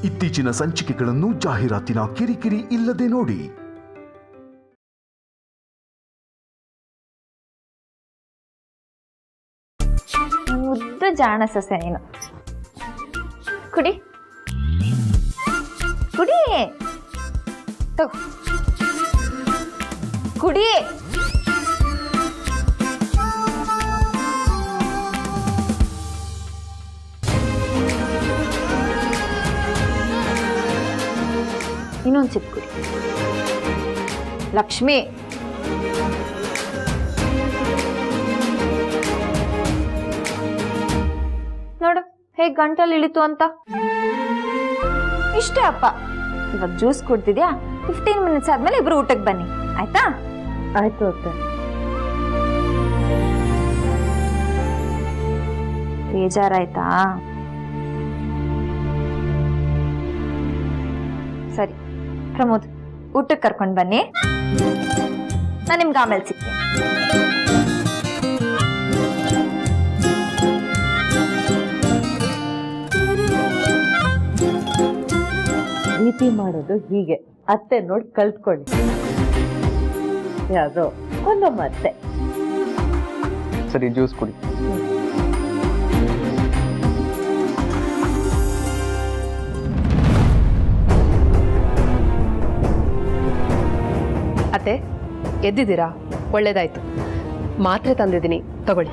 ಇತ್ತೀಚಿನ ಸಂಚಿಕೆಗಳನ್ನು ಜಾಹೀರಾತಿನ ಕಿರಿಕಿರಿ ಇಲ್ಲದೆ ನೋಡಿ. ಮುದ್ದು ಜಾಣ ಸೊಸೆ ನೀನು. ಕುಡಿ ಕುಡಿ ಕುಡಿ. ಇನ್ನೊಂದು ಸಿಪ್ ಕುಡಿ. ಲಕ್ಷ್ಮಿ, ನೋಡು ಹೇಗೆ ಗಂಟಲ್ಲಿ ಇಳಿತು ಅಂತ. ಇಷ್ಟೇ ಅಪ್ಪ, ಇವಾಗ ಜ್ಯೂಸ್ ಕುಡ್ತಿದ್ಯಾ? 15 ಮಿನಿಟ್ಸ್ ಆದ್ಮೇಲೆ ಇಬ್ರು ಊಟಕ್ಕೆ ಬನ್ನಿ, ಆಯ್ತಾ? ಆಯ್ತು ಅತ್ತೆ. ಬೇಜಾರಾಯ್ತಾ? ಸರಿ ಪ್ರಮೋದ್, ಊಟಕ್ಕೆ ಕರ್ಕೊಂಡು ಬನ್ನಿ, ನಾನು ನಿಮ್ಗೆ ಆಮೇಲೆ ಸಿಗ್ತೀನಿ. ಪ್ರೀತಿ ಮಾಡೋದು ಹೀಗೆ, ಅತ್ತೆ ನೋಡಿ ಕಲ್ತ್ಕೊಳ್ಳಿ. ಯಾವುದೋ ಒಂದೊಮ್ಮೆ ಅತ್ತೆ. ಸರಿ, ಜ್ಯೂಸ್ ಕುಡಿ. ಅತ್ತೆ ಎದ್ದಿದ್ದೀರಾ? ಒಳ್ಳೇದಾಯ್ತು. ಮಾತ್ರೆ ತಂದಿದ್ದೀನಿ, ತಗೊಳ್ಳಿ.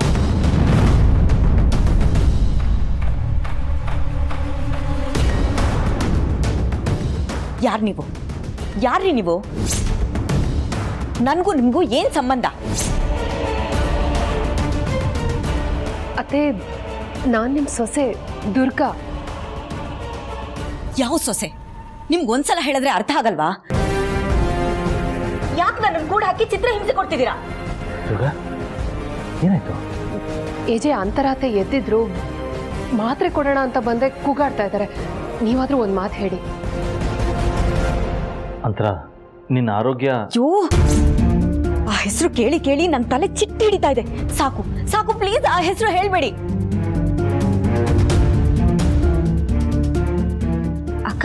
ಯಾರ್ರಿ ನೀವು? ನನಗೂ ನಿಮಗೂ ಏನ್ ಸಂಬಂಧ? ಅತ್ತೆ, ನಾನು ನಿಮ್ಮ ಸೊಸೆ ದುರ್ಗಾ. ಯಾವ ಸೊಸೆ? ನಿಮ್ಗೊಂದ್ಸಲ ಹೇಳಿದ್ರೆ ಅರ್ಥ ಆಗಲ್ವಾ? ಯಾಕೆ ನನ್ನ ಕೂಡ ಹಾಕಿ ಚಿತ್ರ ಹಿಂಸೆ ಕೊಡ್ತಿದ್ದೀರಾ? ಏನಾಯ್ತು? ಏಜೆ ಅಂತರಾತೆ ಎದ್ದಿದ್ರು, ಮಾತ್ರೆ ಕೊಡೋಣ ಅಂತ ಬಂದೆ, ಕೂಗಾಡ್ತಾ ಇದ್ದಾರೆ. ನೀವಾದ್ರೂ ಒಂದು ಮಾತು ಹೇಳಿ. ಅಂತರ, ನಿನ್ನ ಆರೋಗ್ಯ? ಅಯ್ಯೋ, ಆ ಹೆಸರು ಕೇಳಿ ಕೇಳಿ ನನ್ನ ತಲೆ ಚಿಟ್ಟಿ ಹಿಡಿತಾ ಇದೆ. ಸಾಕು ಸಾಕು, ಪ್ಲೀಸ್ ಆ ಹೆಸರು ಹೇಳ್ಬೇಡಿ. ಅಕ್ಕ,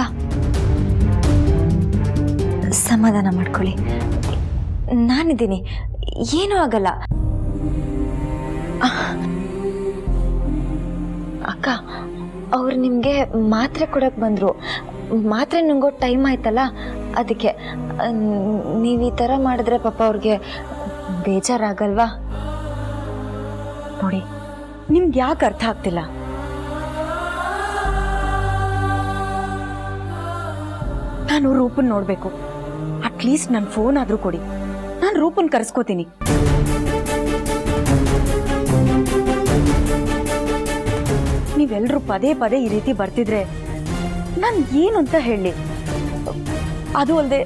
ಸಮಾಧಾನ ಮಾಡ್ಕೊಳ್ಳಿ, ನಾನಿದ್ದೀನಿ, ಏನೂ ಆಗಲ್ಲ. ಅಕ್ಕ, ಅವ್ರು ನಿಮಗೆ ಮಾತ್ರೆ ಕೊಡಕ್ಕೆ ಬಂದರು. ಮಾತ್ರೆ ನುಂಗೋ ಟೈಮ್ ಆಯ್ತಲ್ಲ, ಅದಕ್ಕೆ. ನೀವು ಈ ಥರ ಮಾಡಿದ್ರೆ ಪಾಪ ಅವ್ರಿಗೆ ಬೇಜಾರಾಗಲ್ವಾ? ನೋಡಿ, ನಿಮ್ಗೆ ಯಾಕೆ ಅರ್ಥ ಆಗ್ತಿಲ್ಲ? ನಾನು ರೂಪನ್ ನೋಡ್ಬೇಕು. ಅಟ್ಲೀಸ್ಟ್ ನನ್ನ ಫೋನ್ ಆದ್ರೂ ಕೊಡಿ, ನಾನು ರೂಪನ್ ಕರೆಸ್ಕೋತೀನಿ. ನೀವೆಲ್ಲರೂ ಪದೇ ಪದೇ ಈ ರೀತಿ ಬರ್ತಿದ್ರೆ ನಾನು ಏನು ಅಂತ ಹೇಳಿ? ಅದು ಅಲ್ಲದೆ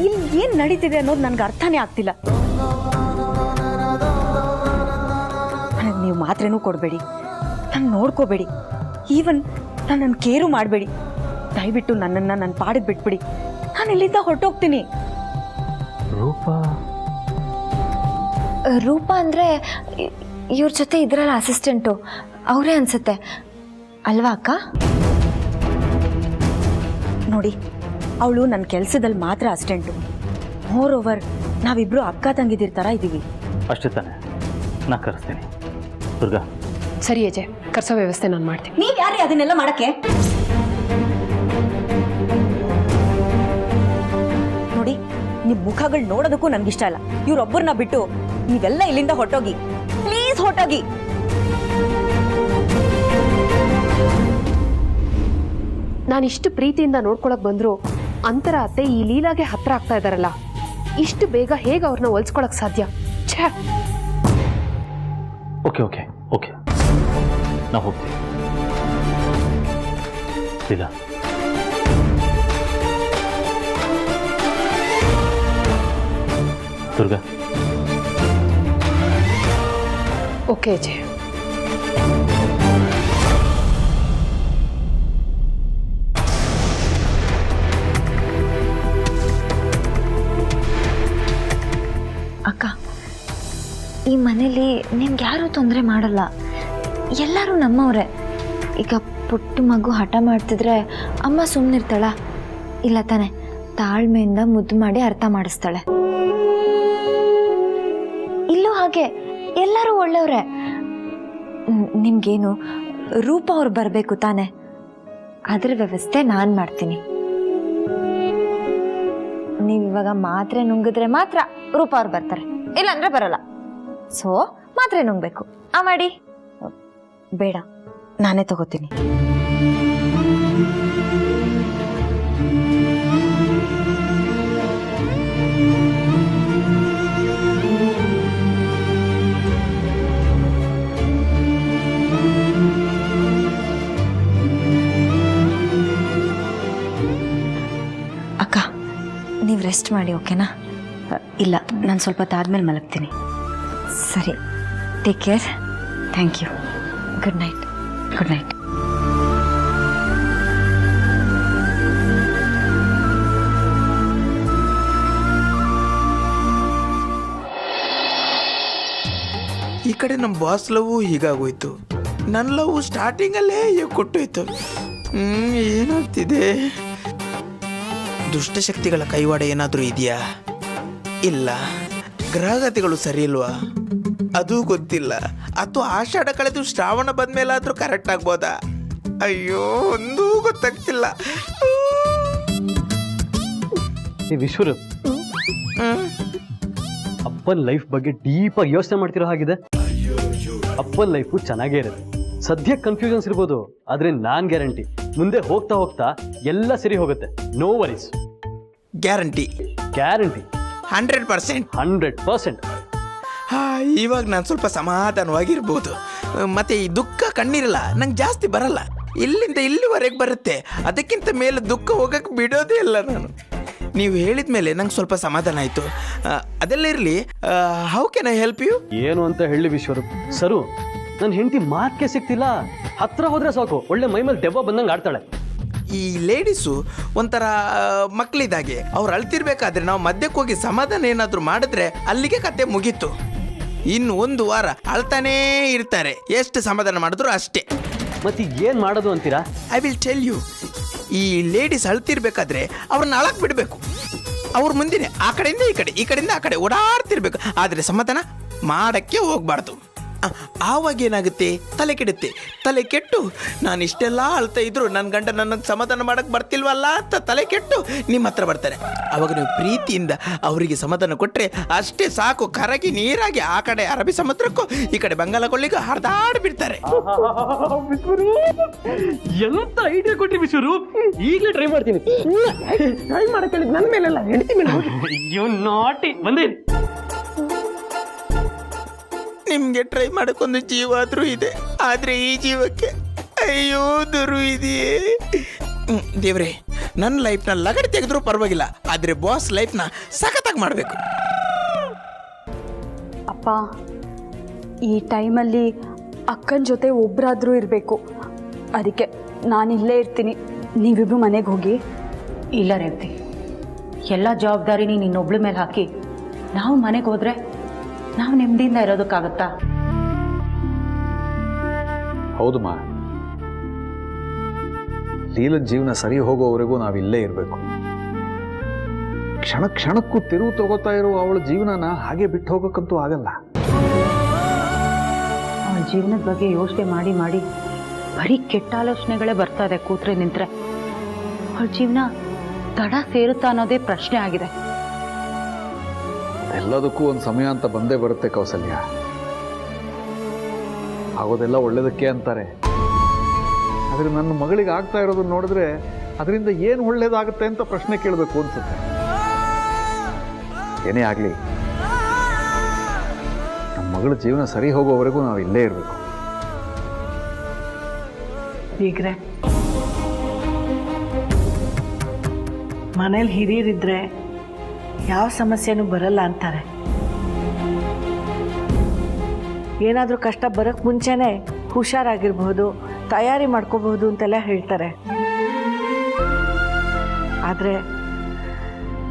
ಇಲ್ಲಿ ಏನ್ ನಡೀತಿದೆ ಅನ್ನೋದು ನನ್ಗೆ ಅರ್ಥನೇ ಆಗ್ತಿಲ್ಲ. ನೀವು ಮಾತ್ರೆನೂ ಕೊಡಬೇಡಿ, ನಾನು ನೋಡ್ಕೋಬೇಡಿ, ಈವನ್ ನನ್ನನ್ನು ಕೇರು ಮಾಡಬೇಡಿ. ದಯವಿಟ್ಟು ನನ್ನನ್ನು ನನ್ನ ಪಾಡಿಗೆ ಬಿಟ್ಬಿಡಿ. ನಾನು ಇಲ್ಲಿಂದ ಹೊರಟೋಗ್ತೀನಿ. ರೂಪ ಅಂದರೆ ಇವ್ರ ಜೊತೆ ಇದ್ರಲ್ಲ ಅಸಿಸ್ಟೆಂಟು, ಅವರೇ ಅನ್ಸುತ್ತೆ ಅಲ್ವಾ ಅಕ್ಕ? ನೋಡಿ, ಅವಳು ನನ್ನ ಕೆಲಸದಲ್ಲಿ ಮಾತ್ರ ಅಸಿಸ್ಟೆಂಟು. ಮೋರ್ ಓವರ್ ನಾವಿಬ್ರು ಅಕ್ಕ ತಂಗಿದಿರ ಥರ ಇದ್ದೀವಿ. ಅಷ್ಟೇ ತಾನೆ, ನಾ ಕರೆಸ್ತೀನಿ. ದುರ್ಗಾ, ಸರಿ ಅಜಯ್, ಕರ್ಸೋ ವ್ಯವಸ್ಥೆ ನಾನು ಮಾಡ್ತೀನಿ. ನೀವ್ ಯಾರೇ ಅದನ್ನೆಲ್ಲ ಮಾಡಕ್ಕೆ? ನೋಡಿ, ನಿಮ್ ಮುಖಗಳು ನೋಡೋದಕ್ಕೂ ನನ್ಗಿಷ್ಟ ಇಲ್ಲ. ಇವ್ರೊಬ್ಬರನ್ನ ಬಿಟ್ಟು ನೀವೆಲ್ಲ ಇಲ್ಲಿಂದ ಹೊರಟೋಗಿ, ಪ್ಲೀಸ್ ಹೊರಟೋಗಿ. ನಾನಿಷ್ಟು ಪ್ರೀತಿಯಿಂದ ನೋಡ್ಕೊಳಕ್ ಬಂದ್ರು ಅಂತರ ಅತ್ತೆ ಈ ಲೀಲಾಗೆ ಹತ್ರ ಆಗ್ತಾ ಇದಾರಲ್ಲ, ಇಷ್ಟು ಬೇಗ ಹೇಗೆ ಅವ್ರನ್ನ ಹೊಲ್ಸ್ಕೊಳಕ್ ಸಾಧ್ಯ? ಛೇ. ಓಕೆ ಓಕೆ ಓಕೆ, ನಾವು ಹೋಗ್ತೀವಿ. ಇಲ್ಲ, ದುರ್ಗಾ. ಓಕೆ ಅಜಯ್. ಅಕ್ಕ, ಈ ಮನೇಲಿ ನಿಮ್ಗೆ ಯಾರೂ ತೊಂದರೆ ಮಾಡಲ್ಲ, ಎಲ್ಲರೂ ನಮ್ಮವ್ರೆ. ಈಗ ಪುಟ್ಟ ಮಗು ಹಠ ಮಾಡ್ತಿದ್ರೆ ಅಮ್ಮ ಸುಮ್ಮನಿರ್ತಾಳ? ಇಲ್ಲ ತಾನೆ, ತಾಳ್ಮೆಯಿಂದ ಮುದ್ದು ಮಾಡಿ ಅರ್ಥ ಮಾಡಿಸ್ತಾಳೆ. ಇಲ್ಲೂ ಹಾಗೆ ಎಲ್ಲರೂ ಒಳ್ಳೆಯವ್ರೆ. ನಿಮ್ಗೇನು ರೂಪ ಅವ್ರು ಬರಬೇಕು ತಾನೆ, ಅದ್ರ ವ್ಯವಸ್ಥೆ ನಾನು ಮಾಡ್ತೀನಿ. ನೀವಿವಾಗ ಮಾತ್ರೆ ನುಂಗಿದ್ರೆ ಮಾತ್ರ ರೂಪ ಅವ್ರು ಬರ್ತಾರೆ, ಇಲ್ಲಾಂದ್ರೆ ಬರಲ್ಲ. ಸೊ ಮಾತ್ರೆ ನುಂಗ್ಬೇಕು. ಮಾಡಿ. ಬೇಡ, ನಾನೇ ತಗೋತೀನಿ. ಅಕ್ಕ, ನೀವು ರೆಸ್ಟ್ ಮಾಡಿ, ಓಕೆನಾ? ಇಲ್ಲ, ನಾನು ಸ್ವಲ್ಪ ಹೊತ್ತಾದ್ಮೇಲೆ ಮಲಗ್ತೀನಿ. ಸರಿ, take care. Thank you. Good night. Good night. ಈ ಕಡೆ ನಮ್ಮ ಬಾಸ್ ಲವ್ ಹೀಗಾಗೋಯ್ತು, ನನ್ನ ಲವ್ ಸ್ಟಾರ್ಟಿಂಗಲ್ಲೇ ಕೊಟ್ಟೋಯ್ತು. ಏನಾಗ್ತಿದೆ? ದುಷ್ಟಶಕ್ತಿಗಳ ಕೈವಾಡ ಏನಾದರೂ ಇದೆಯಾ? ಇಲ್ಲ. ಗ್ರಹಗತಿಗಳು ಸರಿ ಇಲ್ವಾ? ಅದು ಗೊತ್ತಿಲ್ಲ. ಅಥವಾ ಆಷಾಢ ಕಳೆದು ಶ್ರಾವಣ ಬಂದ್ಮೇಲಾದ್ರೂ ಕರೆಕ್ಟ್ ಆಗ್ಬೋದಾ? ಅಯ್ಯೋ, ಒಂದೂ ಗೊತ್ತಾಗ್ತಿಲ್ಲ. ವಿಶ್ವರು, ಅಪ್ಪನ ಲೈಫ್ ಬಗ್ಗೆ ಡೀಪಾಗಿ ಯೋಚನೆ ಮಾಡ್ತಿರೋ ಹಾಗಿದೆ. ಅಪ್ಪನ ಲೈಫು ಚೆನ್ನಾಗೇ ಇರುತ್ತೆ. ಸದ್ಯಕ್ಕೆ ಕನ್ಫ್ಯೂಷನ್ಸ್ ಇರ್ಬೋದು, ಆದ್ರೆ ನಾನ್ ಗ್ಯಾರಂಟಿ ಮುಂದೆ ಹೋಗ್ತಾ ಹೋಗ್ತಾ ಎಲ್ಲ ಸರಿ ಹೋಗುತ್ತೆ. No worries. ಗ್ಯಾರಂಟಿ? ಗ್ಯಾರಂಟಿ 100%. 100%. ಇವಾಗ ನಾನು ಸ್ವಲ್ಪ ಸಮಾಧಾನವಾಗಿರ್ಬೋದು. ಮತ್ತೆ ಈ ದುಃಖ ಕಣ್ಣೀರಲ್ಲ ನಂಗೆ ಜಾಸ್ತಿ ಬರಲ್ಲ. ಇಲ್ಲಿಂದ ಇಲ್ಲಿವರೆಗೆ ಬರುತ್ತೆ, ಅದಕ್ಕಿಂತ ಮೇಲೆ ದುಃಖ ಹೋಗಕ್ಕೆ ಬಿಡೋದೇ ಇಲ್ಲ ನಾನು. ನೀವು ಹೇಳಿದ ಮೇಲೆ ನಂಗೆ ಸ್ವಲ್ಪ ಸಮಾಧಾನ ಆಯಿತು. ಅದೆಲ್ಲ ಇರಲಿ, how can I help you? ಏನು ಅಂತ ಹೇಳಿ ವಿಶ್ವರು ಸರು, ನನ್ನ ಹೆಂಡತಿ ಮಾತ್ಕೆ ಸಿಗ್ತಿಲ್ಲ. ಹತ್ರ ಹೋದ್ರೆ ಸಾಕು, ಒಳ್ಳೆ ಮೈ ಮೇಲೆ ದೆವ್ವ ಬಂದಂಗೆ ಆಡ್ತಾಳೆ. ಈ ಲೇಡೀಸು ಒಂಥರ ಮಕ್ಕಳಿದಾಗೆ. ಅವ್ರು ಅಳ್ತಿರ್ಬೇಕಾದ್ರೆ ನಾವು ಮಧ್ಯಕ್ಕೆ ಹೋಗಿ ಸಮಾಧಾನ ಏನಾದರೂ ಮಾಡಿದ್ರೆ ಅಲ್ಲಿಗೆ ಕತೆ ಮುಗೀತು. ಇನ್ನು 1 ವಾರ ಅಳ್ತಾನೇ ಇರ್ತಾರೆ, ಎಷ್ಟು ಸಮಾಧಾನ ಮಾಡಿದ್ರು ಅಷ್ಟೇ. ಮತ್ತೆ ಏನು ಮಾಡೋದು ಅಂತೀರಾ? I will tell you. ಈ ಲೇಡೀಸ್ ಅಳ್ತಿರ್ಬೇಕಾದ್ರೆ ಅವ್ರನ್ನ ಅಳಕ್ ಬಿಡಬೇಕು. ಅವ್ರ ಮುಂದಿನ ಆ ಕಡೆಯಿಂದ ಈ ಕಡೆ, ಈ ಕಡೆಯಿಂದ ಆ ಕಡೆ ಓಡಾಡ್ತಿರ್ಬೇಕು. ಆದರೆ ಸಮಾಧಾನ ಮಾಡಕ್ಕೆ ಹೋಗ್ಬಾರ್ದು. ಆವಾಗ ಏನಾಗುತ್ತೆ? ತಲೆ ಕೆಡುತ್ತೆ. ತಲೆ ಕೆಟ್ಟು ನಾನು ಇಷ್ಟೆಲ್ಲ ಅಳ್ತಾ ಇದ್ರು ನನ್ನ ಗಂಡ ನನಗೆ ಸಮಾಧಾನ ಮಾಡಕ್ಕೆ ಬರ್ತಿಲ್ವಲ್ಲ ಅಂತ ತಲೆ ಕೆಟ್ಟು ನಿಮ್ಮ ಹತ್ರ ಬರ್ತಾರೆ. ಆವಾಗ ನೀವು ಪ್ರೀತಿಯಿಂದ ಅವರಿಗೆ ಸಮಾಧಾನ ಕೊಟ್ಟರೆ ಅಷ್ಟೇ ಸಾಕು. ಕರಗಿ ನೀರಾಗಿ ಆ ಕಡೆ ಅರಬ್ಬಿ ಸಮುದ್ರಕ್ಕೂ ಈ ಕಡೆ ಬಂಗಾಳ ಕೊಲ್ಲಿಗೂ ಹರಿದಾಡ್ಬಿಡ್ತಾರೆ. ಎಂತ ಐಡಿಯಾ ಕೊಟ್ರಿ ವಿಶ್ವರು, ಈಗಲೇ ಟ್ರೈ ಮಾಡ್ತೀನಿ. ಟ್ರೈ ಮಾಡಕ್ಕೆ ನನ್ನ ಮೇಲೆಲ್ಲ ಹೆಂಡತಿ ಮೇಲೆ ಯು ನಾಟಿ ಬಂದೆ. ನಿಮ್ಗೆ ಟ್ರೈ ಮಾಡೋಕ್ಕೊಂದು ಜೀವ ಆದರೂ ಇದೆ, ಆದರೆ ಈ ಜೀವಕ್ಕೆ ಅಯ್ಯೋ ದುರು ಇದೆಯೇ. ದೇವ್ರೆ, ನನ್ನ ಲೈಫ್ನ ಲಗಡೆ ತೆಗೆದ್ರೂ ಪರವಾಗಿಲ್ಲ, ಆದರೆ ಬಾಸ್ ಲೈಫ್ನ ಸಖತ್ತಾಗಿ ಮಾಡಬೇಕು. ಅಪ್ಪ, ಈ ಟೈಮಲ್ಲಿ ಅಕ್ಕನ ಜೊತೆ ಒಬ್ಬರಾದರೂ ಇರಬೇಕು. ಅದಕ್ಕೆ ನಾನಿಲ್ಲೇ ಇರ್ತೀನಿ, ನೀವಿಬ್ರು ಮನೆಗೆ ಹೋಗಿ. ಇಲ್ಲ ರೇವತಿ, ಎಲ್ಲ ಜವಾಬ್ದಾರಿನಿ ನಿನ್ನೊಬ್ಳ ಮೇಲೆ ಹಾಕಿ ನಾವು ಮನೆಗೆ ಹೋದ್ರೆ ನಾವು ನೆಮ್ಮದಿಯಿಂದ ಇರೋದಕ್ಕಾಗತ್ತಾ? ಹೌದಮ್ಮ, ಲೀಲನ್ ಜೀವನ ಸರಿ ಹೋಗೋವರೆಗೂ ನಾವಿಲ್ಲೇ ಇರಬೇಕು. ಕ್ಷಣ ಕ್ಷಣಕ್ಕೂ ತಿರುವು ತಗೋತಾ ಇರೋ ಅವಳ ಜೀವನನ ಹಾಗೆ ಬಿಟ್ಟು ಹೋಗೋಕ್ಕಂತೂ ಆಗಲ್ಲ. ಅವಳ ಜೀವನದ ಬಗ್ಗೆ ಯೋಚನೆ ಮಾಡಿ ಮಾಡಿ ಬರೀ ಕೆಟ್ಟ ಆಲೋಚನೆಗಳೇ ಬರ್ತಾ ಇದೆ. ಕೂತ್ರೆ ನಿಂತ್ರೆ ಅವಳ ಜೀವನ ತಡ ಸೇರುತ್ತಾ ಅನ್ನೋದೇ ಪ್ರಶ್ನೆ ಆಗಿದೆ. ಎಲ್ಲದಕ್ಕೂ ಒಂದು ಸಮಯ ಅಂತ ಬಂದೇ ಬರುತ್ತೆ ಕೌಸಲ್ಯ. ಆಗೋದೆಲ್ಲ ಒಳ್ಳೇದಕ್ಕೆ ಅಂತಾರೆ. ಆದರೆ ನನ್ನ ಮಗಳಿಗೆ ಆಗ್ತಾ ಇರೋದನ್ನ ನೋಡಿದ್ರೆ ಅದರಿಂದ ಏನು ಒಳ್ಳೇದಾಗುತ್ತೆ ಅಂತ ಪ್ರಶ್ನೆ ಕೇಳಬೇಕು ಅನ್ಸುತ್ತೆ. ಏನೇ ಆಗಲಿ, ನಮ್ಮ ಮಗಳ ಜೀವನ ಸರಿ ಹೋಗೋವರೆಗೂ ನಾವು ಇಲ್ಲೇ ಇರಬೇಕು. ಹೀಗ್ರೆ ಮನೇಲಿ ಹಿರಿಯರಿದ್ರೆ ಯಾವ ಸಮಸ್ಯೆನೂ ಬರಲ್ಲ ಅಂತಾರೆ. ಏನಾದರೂ ಕಷ್ಟ ಬರೋಕ್ಕೆ ಮುಂಚೆನೇ ಹುಷಾರಾಗಿರ್ಬಹುದು, ತಯಾರಿ ಮಾಡ್ಕೋಬಹುದು ಅಂತೆಲ್ಲ ಹೇಳ್ತಾರೆ. ಆದರೆ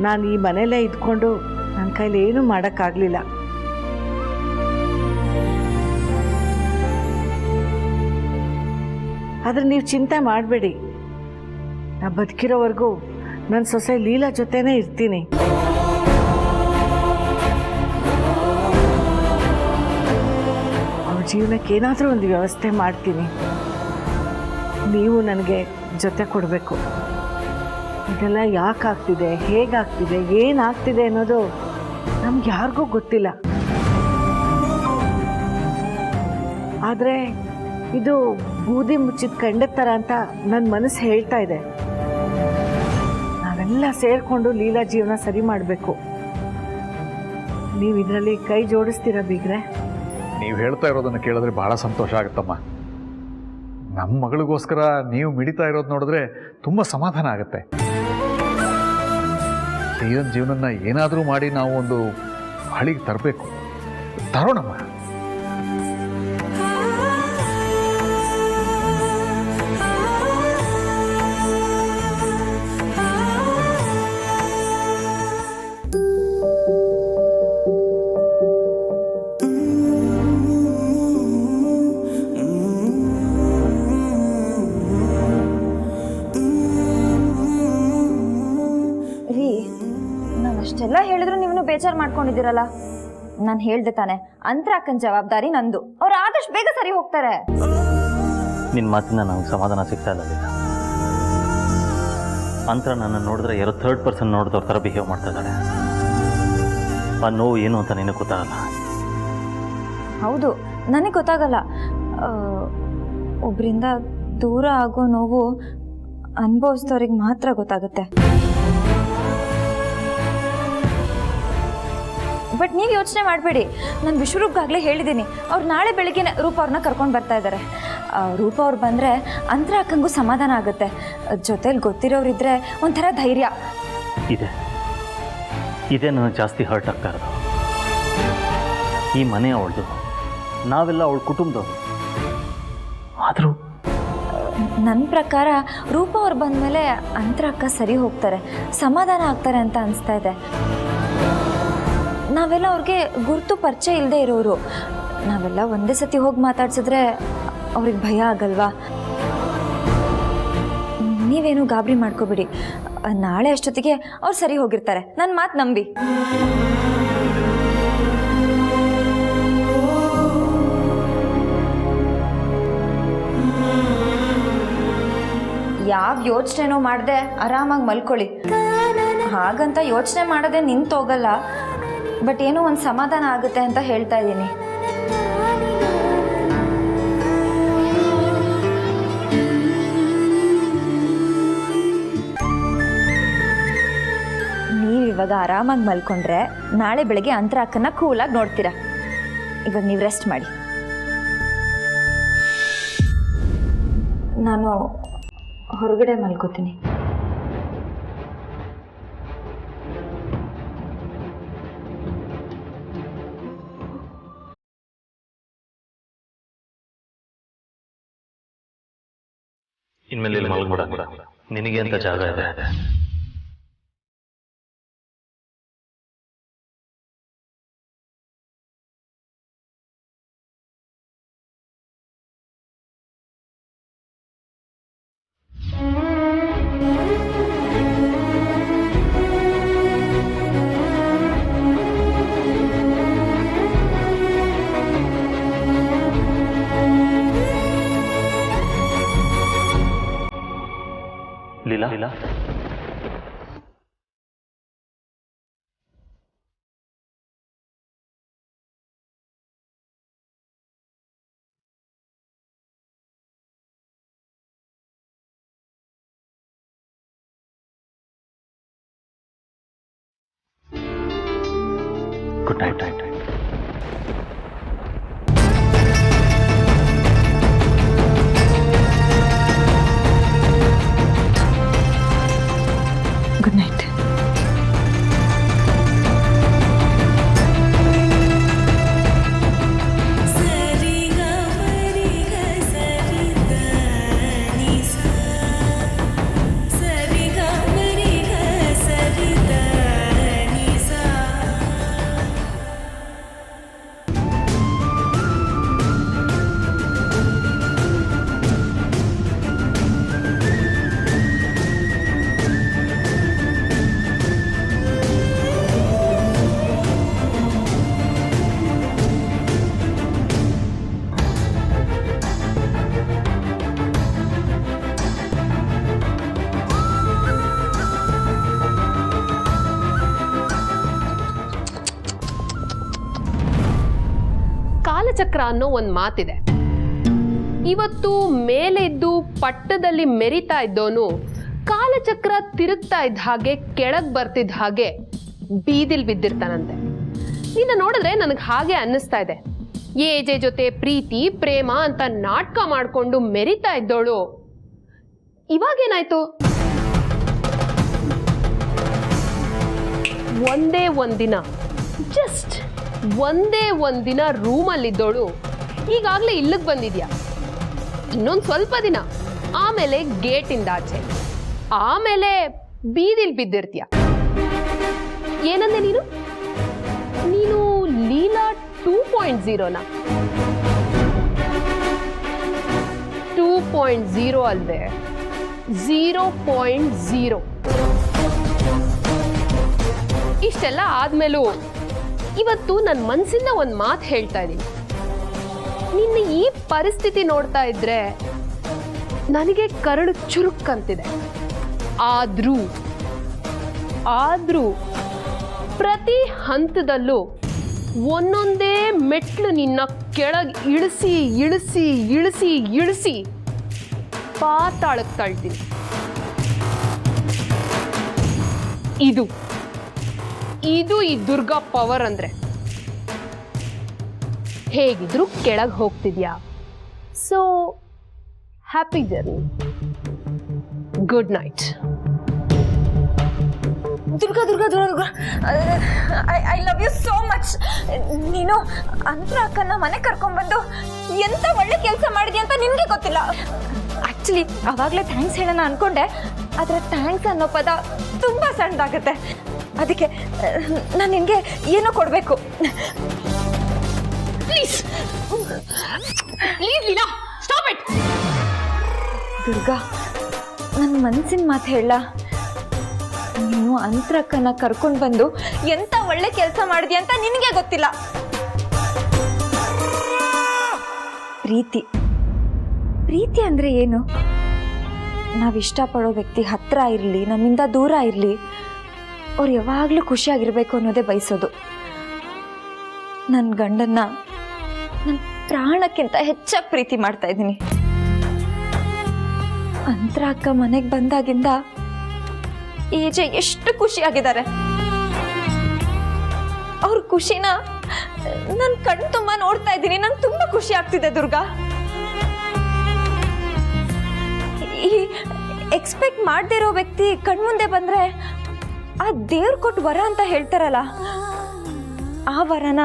ನಾನು ಈ ಮನೆಯಲ್ಲೇ ಇದ್ಕೊಂಡು ನನ್ನ ಕೈಲಿ ಏನೂ ಮಾಡೋಕ್ಕಾಗಲಿಲ್ಲ. ಆದರೆ ನೀವು ಚಿಂತೆ ಮಾಡಬೇಡಿ. ನಾ ಬದುಕಿರೋವರೆಗೂ ನನ್ನ ಸೊಸೆ ಲೀಲಾ ಜೊತೆನೇ ಇರ್ತೀನಿ. ಅವ್ರ ಜೀವನಕ್ಕೆ ಏನಾದರೂ ಒಂದು ವ್ಯವಸ್ಥೆ ಮಾಡ್ತೀನಿ. ನೀವು ನನಗೆ ಜೊತೆ ಕೊಡಬೇಕು. ಇದೆಲ್ಲ ಯಾಕಾಗ್ತಿದೆ, ಹೇಗಾಗ್ತಿದೆ, ಏನಾಗ್ತಿದೆ ಅನ್ನೋದು ನಮ್ಗೆ ಯಾರಿಗೂ ಗೊತ್ತಿಲ್ಲ. ಆದರೆ ಇದು ಬೂದಿ ಮುಚ್ಚಿದ ಕಂಡದ ಥರ ಅಂತ ನನ್ನ ಮನಸ್ಸು ಹೇಳ್ತಾ ಇದೆ. ನಾವೆಲ್ಲ ಸೇರಿಕೊಂಡು ಲೀಲಾ ಜೀವನ ಸರಿ ಮಾಡಬೇಕು. ನೀವು ಇದರಲ್ಲಿ ಕೈ ಜೋಡಿಸ್ತೀರಾ ಬೀಗ್ರೆ? ನೀವು ಹೇಳ್ತಾ ಇರೋದನ್ನು ಕೇಳಿದ್ರೆ ಭಾಳ ಸಂತೋಷ ಆಗುತ್ತಮ್ಮ. ನಮ್ಮ ಮಗಳಿಗೋಸ್ಕರ ನೀವು ಮಿಡಿತಾ ಇರೋದು ನೋಡಿದ್ರೆ ತುಂಬ ಸಮಾಧಾನ ಆಗುತ್ತೆ. ಲೀಲನ ಜೀವನನ ಏನಾದರೂ ಮಾಡಿ ನಾವು ಒಂದು ಹಳಿಗೆ ತರಬೇಕು. ತರೋಣಮ್ಮ. ಅಷ್ಟೆಲ್ಲ ಹೇಳಿದ್ರು ನೀವು ಬೇಜಾರು ಮಾಡ್ಕೊಂಡಿದ್ದೀರಲ್ಲ. ನಾನು ಹೇಳ್ದೆ ತಾನೆ, ಅಂತರ ಅಕ್ಕನ ಜವಾಬ್ದಾರಿ ನಂದು. ಅವ್ರು ಆದಷ್ಟು ಬೇಗ ಸರಿ ಹೋಗ್ತಾರೆ. ನಿನ್ನ ಮಾತಿನ ನಂಗೆ ಸಮಾಧಾನ ಸಿಗ್ತಾ ಇಲ್ಲ. ಅಂತರ ನನ್ನ ನೋಡಿದ್ರೆ ಯಾರೋ ಥರ್ಡ್ ಪರ್ಸನ್ ನೋಡಿದವ್ರ ಥರ ಬಿಹೇವ್ ಮಾಡ್ತಾ ಇದ್ದಾಳೆ. ಆ ನೋವು ಏನು ಅಂತ ನಿನಗೆ ಗೊತ್ತಾಗಲ್ಲ. ಹೌದು, ನನಗೆ ಗೊತ್ತಾಗಲ್ಲ. ಒಬ್ಬರಿಂದ ದೂರ ಆಗೋ ನೋವು ಅನುಭವಿಸಿದವ್ರಿಗೆ ಮಾತ್ರ ಗೊತ್ತಾಗುತ್ತೆ. ಬಟ್ ನೀವು ಯೋಚನೆ ಮಾಡಬೇಡಿ, ನಾನು ವಿಶ್ವರೂಪ್ಗಾಗಲೇ ಹೇಳಿದ್ದೀನಿ. ಅವ್ರು ನಾಳೆ ಬೆಳಿಗ್ಗೆ ರೂಪ ಅವ್ರನ್ನ ಕರ್ಕೊಂಡು ಬರ್ತಾ ಇದ್ದಾರೆ. ರೂಪ ಅವ್ರು ಬಂದರೆ ಅಂತರ ಅಕ್ಕಂಗೂ ಸಮಾಧಾನ ಆಗುತ್ತೆ. ಜೊತೇಲಿ ಗೊತ್ತಿರೋರಿದ್ರೆ ಒಂಥರ ಧೈರ್ಯ ಇದೇ ನನಗೆ ಜಾಸ್ತಿ ಹರ್ಟ್ ಆಗ್ತಾ ಇರೋದು. ಈ ಮನೆ ಅವಳದು, ನಾವೆಲ್ಲ ಅವಳ ಕುಟುಂಬದವ್ರು. ಆದರೂ ನನ್ನ ಪ್ರಕಾರ ರೂಪ ಅವ್ರು ಬಂದಮೇಲೆ ಅಂತರ ಅಕ್ಕ ಸರಿ ಹೋಗ್ತಾರೆ, ಸಮಾಧಾನ ಆಗ್ತಾರೆ ಅಂತ ಅನಿಸ್ತಾ ಇದೆ. ನಾವೆಲ್ಲ ಅವ್ರಿಗೆ ಗುರುತು ಪರಿಚಯ ಇಲ್ಲದೆ ಇರೋರು. ನಾವೆಲ್ಲ ಒಂದೇ ಸತಿ ಹೋಗಿ ಮಾತಾಡ್ಸಿದ್ರೆ ಅವ್ರಿಗೆ ಭಯ ಆಗಲ್ವಾ? ನೀವೇನು ಗಾಬರಿ ಮಾಡ್ಕೋಬೇಡಿ. ನಾಳೆ ಅಷ್ಟೊತ್ತಿಗೆ ಅವ್ರು ಸರಿ ಹೋಗಿರ್ತಾರೆ. ನನ್ನ ಮಾತು ನಂಬಿ. ಯಾವ ಯೋಚನೆನೂ ಮಾಡದೆ ಆರಾಮಾಗಿ ಮಲ್ಕೊಳ್ಳಿ. ಹಾಗಂತ ಯೋಚನೆ ಮಾಡೋದೇ ನಿಂತೋಗಲ್ಲ. ಬಟ್ ಏನೋ ಒಂದು ಸಮಾಧಾನ ಆಗುತ್ತೆ ಅಂತ ಹೇಳ್ತಾ ಇದ್ದೀನಿ. ನೀವಿವಾಗ ಆರಾಮಾಗಿ ಮಲ್ಕೊಂಡ್ರೆ ನಾಳೆ ಬೆಳಗ್ಗೆ ಅಂತರ ಅಕ್ಕನ್ನ ಕೂಲಾಗಿ ನೋಡ್ತೀರಾ. ಇವಾಗ ನೀವು ರೆಸ್ಟ್ ಮಾಡಿ. ನಾನು ಹೊರಗಡೆ ಮಲ್ಕೋತೀನಿ. ಇನ್ಮೇಲೆ ಇಲ್ಲಿ ಮಲ್ಕೊಡ, ನಿನಗೆ ಅಂತ ಜಾಗ ಇದೆ. Leela, good night. Good night. ಕಾಲಚಕ್ರ ಅನ್ನೋ ಒಂದು ಮಾತಿದೆ. ಇವತ್ತು ಮೇಲೆ ಇದ್ದು ಪಟ್ಟದಲ್ಲಿ ಮೆರಿತಾ ಇದ್ದೋನು ಕಾಲಚಕ್ರ ತಿರುಗ್ತಾ ಇದ್ದ ಹಾಗೆ ಕೆಳಗೆ ಬರ್ತಿದ್ದ ಹಾಗೆ ಬೀದಿಲ್ ಬಿದ್ದಿರ್ತಾನಂತೆ. ನಿನ್ನ ನೋಡಿದ್ರೆ ನನಗೆ ಹಾಗೆ ಅನ್ನಿಸ್ತಾ ಇದೆ. ಏಜೆ ಜೊತೆ ಪ್ರೀತಿ ಪ್ರೇಮ ಅಂತ ನಾಟಕ ಮಾಡಿಕೊಂಡು ಮೆರಿತಾ ಇದ್ದೋಳು ಇವಾಗೇನಾಯ್ತು? ಒಂದೇ ಒಂದಿನ, ಜಸ್ಟ್ ಒಂದೇ ಒಂದಿನ ರೂಮಲ್ಲಿದ್ದೋಳು ಈಗಾಗಲೇ ಇಲ್ಲಿಗೆ ಬಂದಿದ್ಯಾ. ಇನ್ನೊಂದು ಸ್ವಲ್ಪ ದಿನ ಆಮೇಲೆ ಗೇಟಿಂದ ಆಚೆ, ಆಮೇಲೆ ಬೀದಿಲ್ ಬಿದ್ದಿರ್ತೀಯ. ಏನಂದೆ ನೀನು? ನೀನು ಲೀಲಾ 2.0ನಾ? 2.0 ಅಲ್ವೇ, 0.0. ಇಷ್ಟೆಲ್ಲ ಆದ್ಮೇಲೂ ಇವತ್ತು ನನ್ನ ಮನಸ್ಸಿಂದ ಒಂದು ಮಾತು ಹೇಳ್ತಾ ಇದ್ದೀನಿ. ನಿನ್ನ ಈ ಪರಿಸ್ಥಿತಿ ನೋಡ್ತಾ ಇದ್ರೆ ನನಗೆ ಕರಳು ಚುರುಕ್ಕಂತಿದೆ. ಆದ್ರೂ ಪ್ರತಿ ಹಂತದಲ್ಲೂ ಒಂದೊಂದೇ ಮೆಟ್ಲು ನಿನ್ನ ಕೆಳಗೆ ಇಳಿಸಿ ಇಳಿಸಿ ಇಳಿಸಿ ಇಳಿಸಿ ಪಾತಾಳಕ್ಕೆ ತಳ್ತೀನಿ. ಇದು ಈ ದುರ್ಗಾ ಪವರ್ ಅಂದ್ರೆ. ಹೇಗಿದ್ರು ಕೆಳಗೆ ಹೋಗ್ತಿದ್ಯಾ. So happy journey, good night. Durga Durga Durga I love you so much. ನೀನು ಅಂತರ ಅಕ್ಕನ ಮನೆ ಕರ್ಕೊಂಡ್ಬಂದು ಎಂತ ಒಳ್ಳೆ ಕೆಲಸ ಮಾಡಿದ್ಯಾ ಅಂತ ನಿನಗೆ ಗೊತ್ತಿಲ್ಲ. ಆಕ್ಚುಲಿ ಅವಾಗಲೇ ಥ್ಯಾಂಕ್ಸ್ ಹೇಳೋಣ ಅನ್ಕೊಂಡೆ, ಆದರೆ ಥ್ಯಾಂಕ್ಸ್ ಅನ್ನೋ ಪದ ತುಂಬ ಸಣ್ಣದಾಗುತ್ತೆ. ಅದಕ್ಕೆ ನಾನು ನಿನಗೆ ಏನೋ ಕೊಡಬೇಕು. Please please Leela, stop it. Durga, ನನ್ನ ಮನಸ್ಸಿನ ಮಾತು ಹೇಳ. ನೀನು ಅಂತರಕ್ಕನ ಕರ್ಕೊಂಡು ಬಂದು ಎಂತ ಒಳ್ಳೆ ಕೆಲಸ ಮಾಡಿದ್ಯಾ ಅಂತ ನಿನಗೆ ಗೊತ್ತಿಲ್ಲ. ಪ್ರೀತಿ ಅಂದ್ರೆ ಏನು? ನಾವು ಇಷ್ಟಪಡೋ ವ್ಯಕ್ತಿ ಹತ್ರ ಇರಲಿ, ನಮ್ಮಿಂದ ದೂರ ಇರಲಿ, ಅವ್ರು ಯಾವಾಗಲೂ ಖುಷಿಯಾಗಿರ್ಬೇಕು ಅನ್ನೋದೇ ಬಯಸೋದು. ನನ್ನ ಗಂಡನ್ನ ನನ್ನ ಪ್ರಾಣಕ್ಕಿಂತ ಹೆಚ್ಚಾಗಿ ಪ್ರೀತಿ ಮಾಡ್ತಾ ಇದ್ದೀನಿ. ಅಂತರ ಅಕ್ಕ ಮನೆಗೆ ಬಂದಾಗಿಂದ ಏಜೆ ಎಷ್ಟು ಖುಷಿಯಾಗಿದ್ದಾರೆ. ಅವ್ರ ಖುಷಿನ ನನ್ನ ಕಣ್ಣು ತುಂಬ ನೋಡ್ತಾ ಇದ್ದೀನಿ. ನಂಗೆ ತುಂಬ ಖುಷಿ ಆಗ್ತಿದೆ ದುರ್ಗಾ. ಈ ಎಕ್ಸ್ಪೆಕ್ಟ್ ಮಾಡದೇ ಇರೋ ವ್ಯಕ್ತಿ ಕಣ್ಮುಂದೆ ಬಂದ್ರೆ ಆ ದೇವ್ರು ಕೊಟ್ಟು ವರ ಅಂತ ಹೇಳ್ತಾರಲ್ಲ, ಆ ವರನ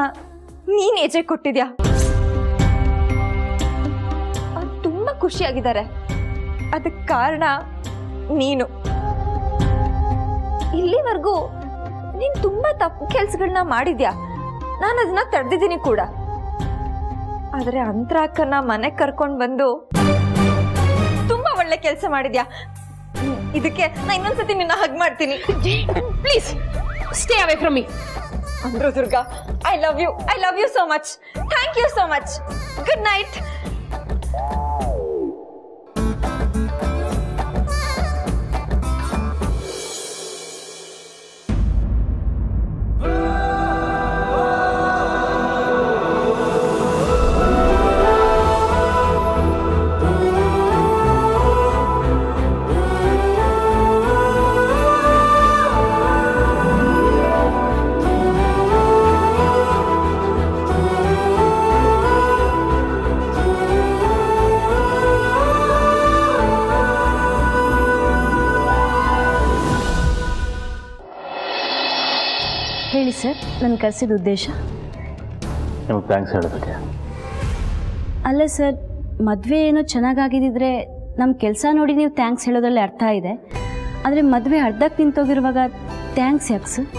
ನೀನ್ ಏಜೆ ಕೊಟ್ಟಿದ್ಯಾ. ಅವ್ರು ತುಂಬ ಖುಷಿಯಾಗಿದ್ದಾರೆ. ಅದಕ್ಕೆ ಕಾರಣ ನೀನು. ಇಲ್ಲಿವರೆಗೂ ನೀನು ತುಂಬಾ ತಪ್ಪು ಕೆಲಸಗಳನ್ನ ಮಾಡಿದ್ಯಾ, ನಾನು ಅದನ್ನ ತಡೆದಿದ್ದೀನಿ ಕೂಡ. ಆದರೆ ಅಂತರ ಅಕ್ಕನ ಮನೆಗೆ ಕರ್ಕೊಂಡು ಬಂದು ತುಂಬಾ ಒಳ್ಳೆ ಕೆಲಸ ಮಾಡಿದ್ಯಾ. ಇದಕ್ಕೆ ನಾ ಇನ್ನೊಂದ್ಸತಿ ನಿನ್ನ ಹಗ್ ಮಾಡ್ತೀನಿ. Please stay away from me. ಅಂದ್ರು Durga, I love you so much. Thank you so much. Good night. ಹೇಳಿ ಸರ್, ನಾನು ಕರೆಸಿದ ಉದ್ದೇಶ? ನಿಮಗೆ ಥ್ಯಾಂಕ್ಸ್ ಹೇಳೋದಕ್ಕೆ. ಅಲ್ಲ ಸರ್, ಮದುವೆ ಏನೋ ಚೆನ್ನಾಗಾಗಿದ್ದಿದ್ರೆ ನಮ್ಮ ಕೆಲಸ ನೋಡಿ ನೀವು ಥ್ಯಾಂಕ್ಸ್ ಹೇಳೋದ್ರಲ್ಲಿ ಅರ್ಥ ಇದೆ. ಆದರೆ ಮದುವೆ ಅರ್ಧಕ್ಕೆ ನಿಂತೋಗಿರುವಾಗ ಥ್ಯಾಂಕ್ಸ್ ಯಾಕೆ ಸರ್?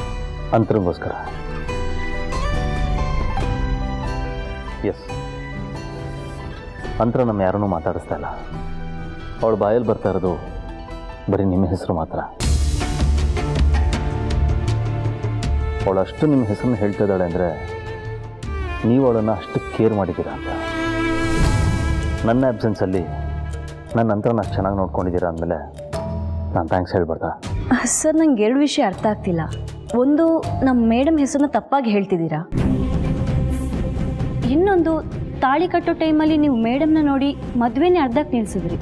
ಅಂತರಂಗೋಸ್ಕರ. ಎಸ್, ಅಂತರ ನಮ್ಮ ಯಾರನ್ನೂ ಮಾತಾಡಿಸ್ತಾ ಇಲ್ಲ. ಅವಳ ಬಾಯಲ್ಲಿ ಬರ್ತಾ ಇರೋದು ಬರೀ ನಿಮ್ಮ ಹೆಸರು ಮಾತ್ರ. ಅವಳು ಅಷ್ಟು ನಿಮ್ಮ ಹೆಸರನ್ನು ಹೇಳ್ತಾ ಇದ್ದಾಳೆ ಅಂದರೆ ನೀವು ಅವಳನ್ನು ಅಷ್ಟು ಕೇರ್ ಮಾಡಿದ್ದೀರಾ ಅಂತ. ನನ್ನ ಆ್ಯಬ್ಸೆನ್ಸಲ್ಲಿ ನನ್ನ ನಂತರನ ಅಷ್ಟು ಚೆನ್ನಾಗಿ ನೋಡ್ಕೊಂಡಿದ್ದೀರಾ ಅಂದಮೇಲೆ ನಾನು ಥ್ಯಾಂಕ್ಸ್ ಹೇಳ್ಬಾರ್ದಾ? ಸರ್, ನಂಗೆ 2 ವಿಷಯ ಅರ್ಥ ಆಗ್ತಿಲ್ಲ. ಒಂದು, ನಮ್ಮ ಮೇಡಮ್ ಹೆಸರನ್ನ ತಪ್ಪಾಗಿ ಹೇಳ್ತಿದ್ದೀರಾ. ಇನ್ನೊಂದು, ತಾಳಿ ಕಟ್ಟೋ ಟೈಮಲ್ಲಿ ನೀವು ಮೇಡಮ್ನ ನೋಡಿ ಮದುವೆನೇ ಅರ್ಧಕ್ಕೆ ನಿಲ್ಲಿಸಿದ್ರಿ.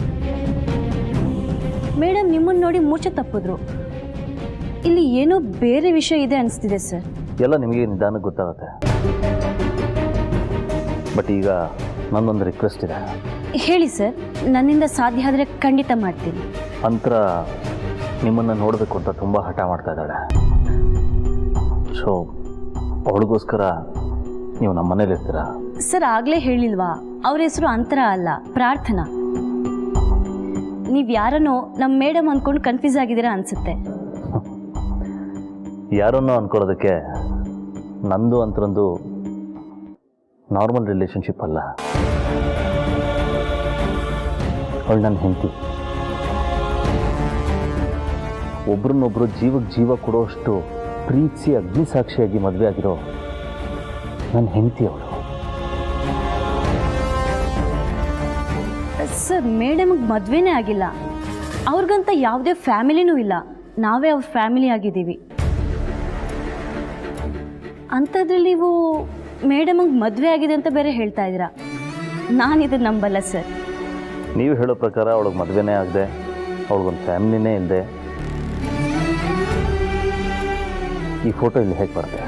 ಮೇಡಮ್ ನಿಮ್ಮನ್ನು ನೋಡಿ ಮೂರ್ಛೆ ತಪ್ಪಿದ್ರು. ಇಲ್ಲಿ ಏನೋ ಬೇರೆ ವಿಷಯ ಇದೆ ಅನಿಸ್ತಿದೆ ಸರ್. ಎಲ್ಲ ನಿಮಗೆ ನಿಧಾನಕ್ಕೆ ಗೊತ್ತಾಗುತ್ತೆ. ಬಟ್ ಈಗ ನನ್ನೊಂದು ರಿಕ್ವೆಸ್ಟ್ ಇದೆ. ಹೇಳಿ ಸರ್, ನನ್ನಿಂದ ಸಾಧ್ಯ ಆದರೆ ಖಂಡಿತ ಮಾಡ್ತೀನಿ. ಅಂತರ ನಿಮ್ಮನ್ನು ನೋಡಬೇಕು ಅಂತ ತುಂಬ ಹಠ ಮಾಡ್ತಾ ಇದ್ದಾಳೆ. ಸೊ ಅವಳಿಗೋಸ್ಕರ ನೀವು ನಮ್ಮ ಮನೇಲಿ ಇರ್ತೀರಾ? ಸರ್ ಆಗಲೇ ಹೇಳಿಲ್ವಾ, ಅವ್ರ ಹೆಸರು ಅಂತರ ಅಲ್ಲ, ಪ್ರಾರ್ಥನಾ. ನೀವು ಯಾರನ್ನೋ ನಮ್ಮ ಮೇಡಮ್ ಅಂದ್ಕೊಂಡು ಕನ್ಫ್ಯೂಸ್ ಆಗಿದ್ದೀರಾ ಅನಿಸುತ್ತೆ. ಯಾರನ್ನೋ ಅಂದ್ಕೊಳ್ಳೋದಕ್ಕೆ ನಂದು ಅಂತರೊಂದು ನಾರ್ಮಲ್ ರಿಲೇಷನ್ಶಿಪ್ ಅಲ್ಲ. ಅವಳು ನನ್ನ ಹೆಂಡತಿ. ಒಬ್ರನ್ನೊಬ್ರು ಜೀವಕ್ಕೆ ಜೀವ ಕೊಡೋಷ್ಟು ಪ್ರೀತಿಸಿ ಅಗ್ನಿಸಾಕ್ಷಿಯಾಗಿ ಮದುವೆ ಆಗಿರೋ ನನ್ನ ಹೆಂಡತಿ ಅವಳು. ಸರ್ ಮೇಡಮ್ಗೆ ಮದುವೆನೇ ಆಗಿಲ್ಲ. ಅವ್ರಿಗಂತ ಯಾವುದೇ ಫ್ಯಾಮಿಲಿನೂ ಇಲ್ಲ. ನಾವೇ ಅವ್ರ ಫ್ಯಾಮಿಲಿ ಆಗಿದ್ದೀವಿ. ಅಂಥದ್ರಲ್ಲಿ ನೀವು ಮೇಡಮ್ಗೆ ಮದುವೆ ಆಗಿದೆ ಅಂತ ಬೇರೆ ಹೇಳ್ತಾ ಇದ್ದೀರಾ. ನಾನಿದು ನಂಬಲ್ಲ ಸರ್. ನೀವು ಹೇಳೋ ಪ್ರಕಾರ ಅವಳಿಗೆ ಮದುವೆನೇ ಆಗದೆ, ಅವಳಿಗೊಂದು ಫ್ಯಾಮಿಲಿನೇ ಇಲ್ಲದೆ ಈ ಫೋಟೋ ಇಲ್ಲಿ ಹೇಗೆ ಬರುತ್ತೆ?